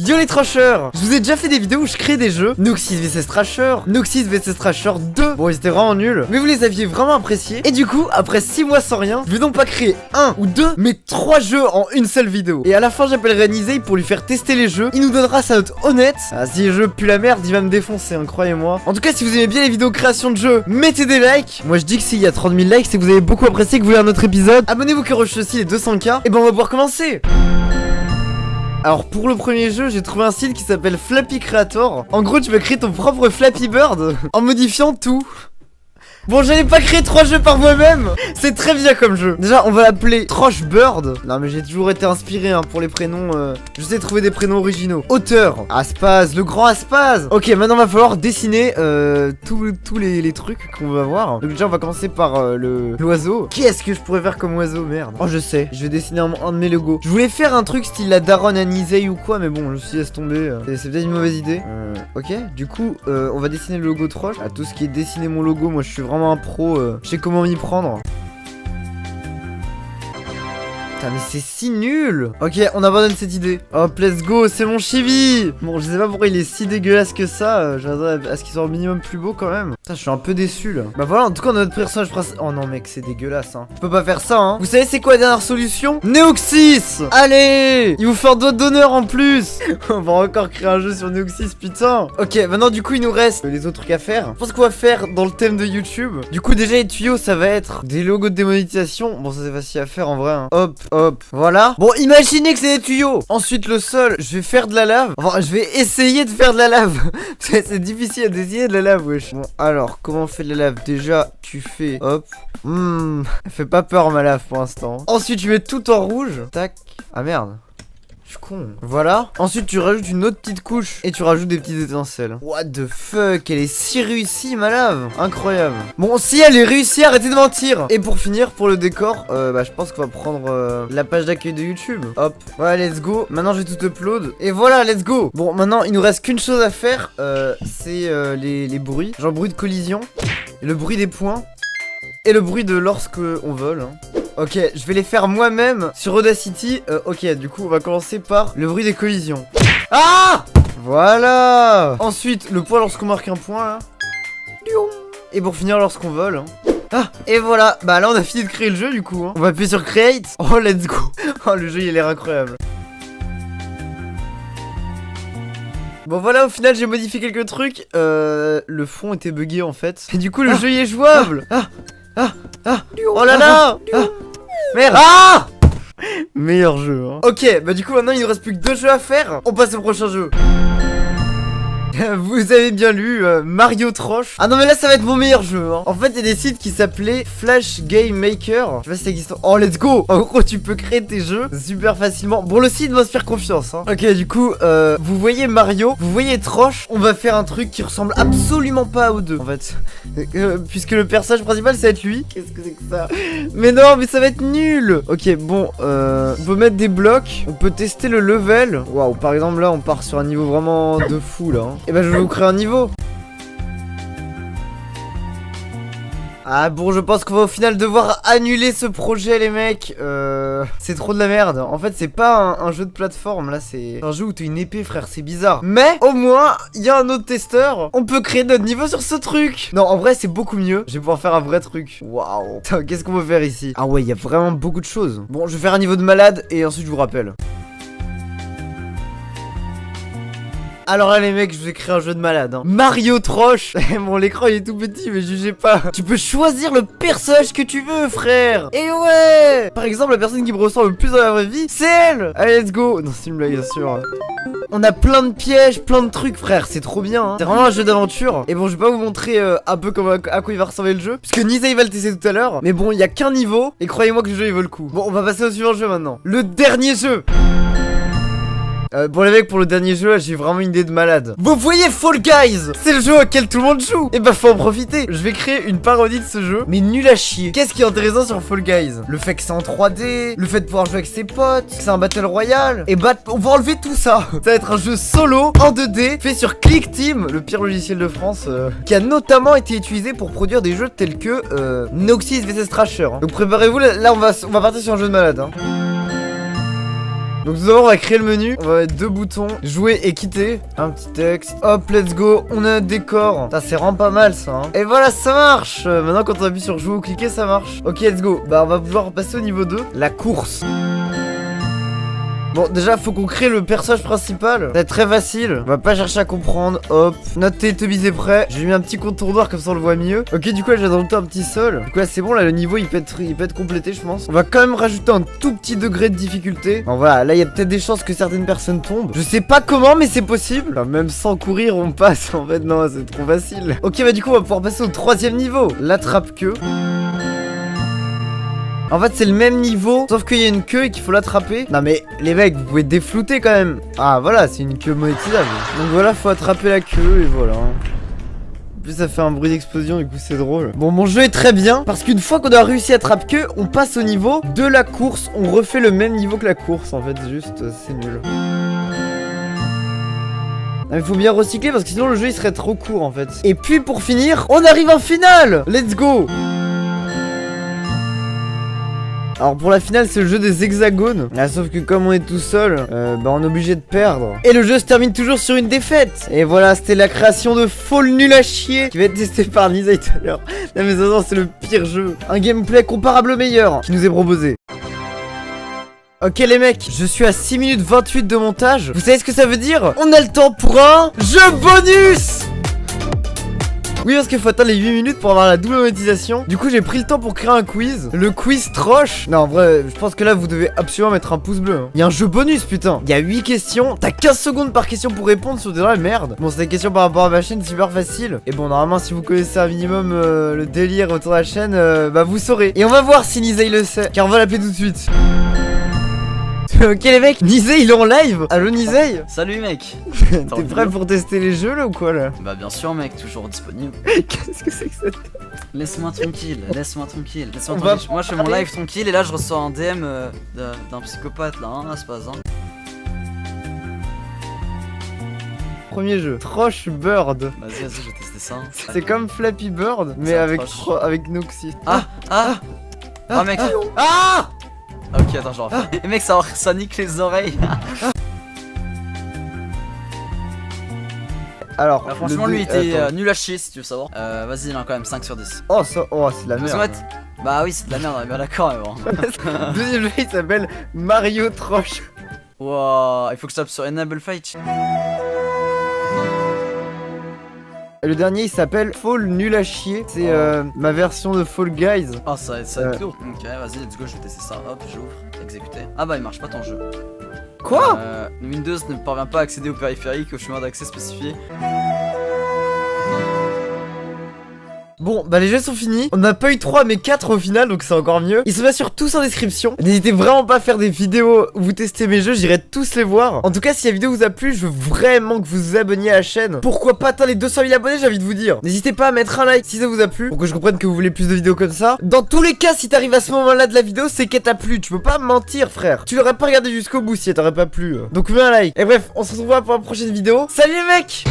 Yo les trashers, je vous ai déjà fait des vidéos où je crée des jeux Noxys vs Trasher, Noxys vs Trasher 2. Bon ils étaient vraiment nuls, mais vous les aviez vraiment appréciés. Et du coup, après 6 mois sans rien, je vais donc pas créer un ou deux, mais 3 jeux en une seule vidéo. Et à la fin j'appellerai Nisei pour lui faire tester les jeux. Il nous donnera sa note honnête. Ah, si les jeux puent la merde, il va me défoncer, hein, croyez-moi. En tout cas, si vous aimez bien les vidéos création de jeux, mettez des likes. Moi je dis que s'il y a 30 000 likes, c'est que vous avez beaucoup apprécié, que vous voulez un autre épisode. Abonnez-vous que rush aussi les 200K. Et ben on va pouvoir commencer. Alors pour le premier jeu, j'ai trouvé un site qui s'appelle Flappy Creator. En gros, tu peux créer ton propre Flappy Bird en modifiant tout. Bon, j'allais pas créer 3 jeux par moi-même. C'est très bien comme jeu. Déjà, on va l'appeler Trosh Bird. Non, mais j'ai toujours été inspiré hein, pour les prénoms. Je sais trouver des prénoms originaux. Auteur, Aspaz, le grand Aspaz. Ok, maintenant va falloir dessiner tous les trucs qu'on va voir. Donc déjà, on va commencer par l'oiseau. Qui est-ce que je pourrais faire comme oiseau? Merde. Oh, je sais. Je vais dessiner un de mes logos. Je voulais faire un truc style la daronne à Nisei ou quoi, mais bon, je me suis laissé tomber. C'est peut-être une mauvaise idée. Ok, du coup, on va dessiner le logo Trosh. À tout ce qui est dessiner mon logo, moi je suis vraiment un pro, je sais comment m'y prendre. Putain mais c'est si nul. Ok, on abandonne cette idée. Hop, let's go, c'est mon chibi. Bon, je sais pas pourquoi il est si dégueulasse que ça. J'attends à ce qu'il soit au minimum plus beau quand même. Putain, je suis un peu déçu là. Bah voilà, en tout cas, notre personnage principal. Oh non mec, c'est dégueulasse hein. Je peux pas faire ça hein. Vous savez c'est quoi la dernière solution? Neoxys. Allez, il vous fait un doigt d'honneur en plus. On va encore créer un jeu sur Neoxys, putain. Ok, maintenant du coup il nous reste les autres trucs à faire. Je pense qu'on va faire dans le thème de YouTube. Du coup déjà les tuyaux ça va être des logos de démonétisation. Bon ça c'est facile à faire en vrai hein. Hop. Hop, voilà. Bon, imaginez que c'est des tuyaux. Ensuite, le sol, je vais faire de la lave. Enfin, je vais essayer de faire de la lave. C'est difficile à dessiner de la lave, wesh. Bon, alors, comment on fait de la lave? Déjà, tu fais, hop. Elle fait pas peur ma lave pour l'instant. Ensuite, tu mets tout en rouge. Tac. Ah merde. Je suis con. Voilà. Ensuite, tu rajoutes une autre petite couche et tu rajoutes des petites étincelles. What the fuck? Elle est si réussie, ma lave. Incroyable. Bon, si elle est réussie, arrêtez de mentir. Et pour finir, pour le décor, je pense qu'on va prendre la page d'accueil de YouTube. Hop. Voilà, let's go. Maintenant, je vais tout upload. Et voilà, let's go. Bon, maintenant, il nous reste qu'une chose à faire. C'est les bruits. Genre, bruit de collision. Le bruit des points. Et le bruit de lorsque on vole. Hein. Ok, je vais les faire moi-même sur Audacity. Ok, du coup, on va commencer par le bruit des collisions. Ah! Voilà! Ensuite, le point lorsqu'on marque un point, là. Et pour finir, lorsqu'on vole. Hein. Ah! Et voilà! Bah là, on a fini de créer le jeu, du coup. Hein. On va appuyer sur Create. Oh, let's go! Oh, le jeu, il a l'air incroyable. Bon voilà, au final j'ai modifié quelques trucs. Le fond était bugué en fait. Et du coup le jeu il est jouable. Oh là là. Merde. Ah. Meilleur jeu hein. Ok, bah du coup maintenant il nous reste plus que 2 jeux à faire. On passe au prochain jeu. Vous avez bien lu Mario Trosh. Ah non mais là ça va être mon meilleur jeu hein. En fait il y a des sites qui s'appelaient Flash Game Maker. Je sais pas si ça existe. Oh let's go. En gros tu peux créer tes jeux super facilement. Bon le site va se faire confiance hein. Ok du coup vous voyez Mario, vous voyez Trosh. On va faire un truc qui ressemble absolument pas aux deux en fait. Puisque le personnage principal ça va être lui. Qu'est-ce que c'est que ça? Mais non mais ça va être nul. Ok bon on peut mettre des blocs. On peut tester le level. Waouh par exemple là on part sur un niveau vraiment de fou là hein. Et bah je vais vous créer un niveau. Ah bon je pense qu'on va au final devoir annuler ce projet les mecs. C'est trop de la merde. En fait c'est pas un jeu de plateforme. Là c'est un jeu où t'as une épée frère. C'est bizarre. Mais au moins il y a un autre testeur. On peut créer notre niveau sur ce truc. Non en vrai c'est beaucoup mieux. Je vais pouvoir faire un vrai truc. Waouh. Qu'est-ce qu'on peut faire ici? Ah ouais il y a vraiment beaucoup de choses. Bon je vais faire un niveau de malade et ensuite je vous rappelle. Alors là les mecs je vais créer un jeu de malade hein. Mario Trosh. Bon l'écran il est tout petit mais jugez pas. Tu peux choisir le personnage que tu veux frère. Et ouais. Par exemple la personne qui me ressemble le plus dans la vraie vie c'est elle. Allez let's go. Non c'est une blague bien sûr. On a plein de pièges, plein de trucs frère. C'est trop bien hein. C'est vraiment un jeu d'aventure. Et bon je vais pas vous montrer un peu à quoi il va ressembler le jeu puisque Nisei va le tester tout à l'heure. Mais bon il y a qu'un niveau. Et croyez-moi que le jeu il vaut le coup. Bon on va passer au suivant jeu maintenant. Le dernier jeu. Bon les mecs pour le dernier jeu là j'ai vraiment une idée de malade. Vous voyez Fall Guys? C'est le jeu auquel tout le monde joue. Et bah faut en profiter. Je vais créer une parodie de ce jeu mais nul à chier. Qu'est-ce qui est intéressant sur Fall Guys? Le fait que c'est en 3D, le fait de pouvoir jouer avec ses potes, que c'est un battle royale. Et bah on va enlever tout ça. Ça va être un jeu solo en 2D fait sur Click Team, le pire logiciel de France qui a notamment été utilisé pour produire des jeux tels que Noxys vs Trasher. Donc préparez-vous là on va partir sur un jeu de malade hein. Donc tout d'abord on va créer le menu. On va mettre 2 boutons, jouer et quitter. Un petit texte. Hop, let's go. On a un décor. Ça c'est vraiment pas mal ça hein. Et voilà, ça marche. Maintenant quand on appuie sur jouer ou cliquer, ça marche. Ok, let's go. Bah on va pouvoir passer au niveau 2. La course. Bon, déjà, faut qu'on crée le personnage principal. C'est très facile. On va pas chercher à comprendre. Hop. Notre Teletubbies est prêt. J'ai mis un petit contournoir comme ça on le voit mieux. Ok, du coup, là, j'ai rajouté un petit sol. Du coup, là, c'est bon. Là, le niveau il peut être complété, je pense. On va quand même rajouter un tout petit degré de difficulté. Bon, voilà. Là, il y a peut-être des chances que certaines personnes tombent. Je sais pas comment, mais c'est possible. Enfin, même sans courir, on passe. En fait, non, c'est trop facile. Ok, bah, du coup, on va pouvoir passer au 3e niveau. L'attrape-queue. En fait c'est le même niveau, sauf qu'il y a une queue et qu'il faut l'attraper. Non mais les mecs, vous pouvez déflouter quand même. Ah voilà, c'est une queue monétisable. Donc voilà, faut attraper la queue et voilà. En plus ça fait un bruit d'explosion, du coup c'est drôle. Bon, mon jeu est très bien, parce qu'une fois qu'on a réussi à attraper queue, on passe au niveau de la course. On refait le même niveau que la course en fait, juste c'est nul. Il faut bien recycler parce que sinon le jeu il serait trop court en fait. Et puis pour finir, on arrive en finale. Let's go. Alors pour la finale c'est le jeu des hexagones. Ah, sauf que comme on est tout seul, bah on est obligé de perdre. Et le jeu se termine toujours sur une défaite. Et voilà, c'était la création de Fall Nul à Chier qui va être testé par Nizai tout à l'heure. Non mais ça c'est le pire jeu. Un gameplay comparable au meilleur qui nous est proposé. Ok les mecs, je suis à 6 minutes 28 de montage. Vous savez ce que ça veut dire? On a le temps pour un jeu bonus. Oui, parce qu'il faut atteindre les 8 minutes pour avoir la double monétisation. Du coup j'ai pris le temps pour créer un quiz. Le quiz Troche. Non en vrai, je pense que là vous devez absolument mettre un pouce bleu hein. Il y a un jeu bonus putain. Il y a 8 questions. T'as 15 secondes par question pour répondre sur des dans la merde. Bon c'est des questions par rapport à ma chaîne, super facile. Et bon normalement si vous connaissez un minimum le délire autour de la chaîne, bah vous saurez. Et on va voir si Nizai le sait, car on va l'appeler tout de suite. Ok les mecs, Nizai il est en live. Allo Nizai. Salut mec. T'es prêt pour tester les jeux là ou quoi là? Bah bien sûr mec, toujours disponible. Qu'est-ce que c'est que ça? Laisse-moi tranquille, laisse-moi tranquille, laisse-moi On va tranquille. Moi je fais mon live tranquille et là je reçois un DM d'un psychopathe là, hein, c'est pas ça. Premier jeu, Troche Bird. Vas-y, je vais tester ça. C'est comme Flappy Bird, mais avec Noxy. Ah mec. Ah. Ok, attends, je refais. Et mec, ça nique les oreilles. Alors, franchement, lui il était nul à chier si tu veux savoir. Vas-y, il a quand même 5 sur 10. Oh, ça, oh, c'est de la merde. Bah oui, c'est de la merde, on est bien d'accord, mais bon. Deuxième jeu, il s'appelle Mario Troche. Wow, il faut que je tape sur Enable Fight. Le dernier il s'appelle Fall Nul à Chier. C'est ma version de Fall Guys. Ah ça va être lourd. Ok vas-y let's go, je vais tester ça. Hop j'ouvre, exécuter. Ah bah il marche pas ton jeu. Quoi? Windows ne parvient pas à accéder au périphérique au chemin d'accès spécifié. Bon, bah les jeux sont finis. On n'a pas eu 3 mais 4 au final, donc c'est encore mieux. Ils sont bien sûr tous en description. N'hésitez vraiment pas à faire des vidéos où vous testez mes jeux, j'irai tous les voir. En tout cas, si la vidéo vous a plu, je veux vraiment que vous vous abonniez à la chaîne. Pourquoi pas atteindre les 200 000 abonnés, j'ai envie de vous dire. N'hésitez pas à mettre un like si ça vous a plu, pour que je comprenne que vous voulez plus de vidéos comme ça. Dans tous les cas, si t'arrives à ce moment-là de la vidéo, c'est qu'elle t'a plu. Tu peux pas mentir, frère. Tu l'aurais pas regardé jusqu'au bout si elle t'aurait pas plu. Donc mets un like. Et bref, on se retrouvera pour la prochaine vidéo. Salut les mecs!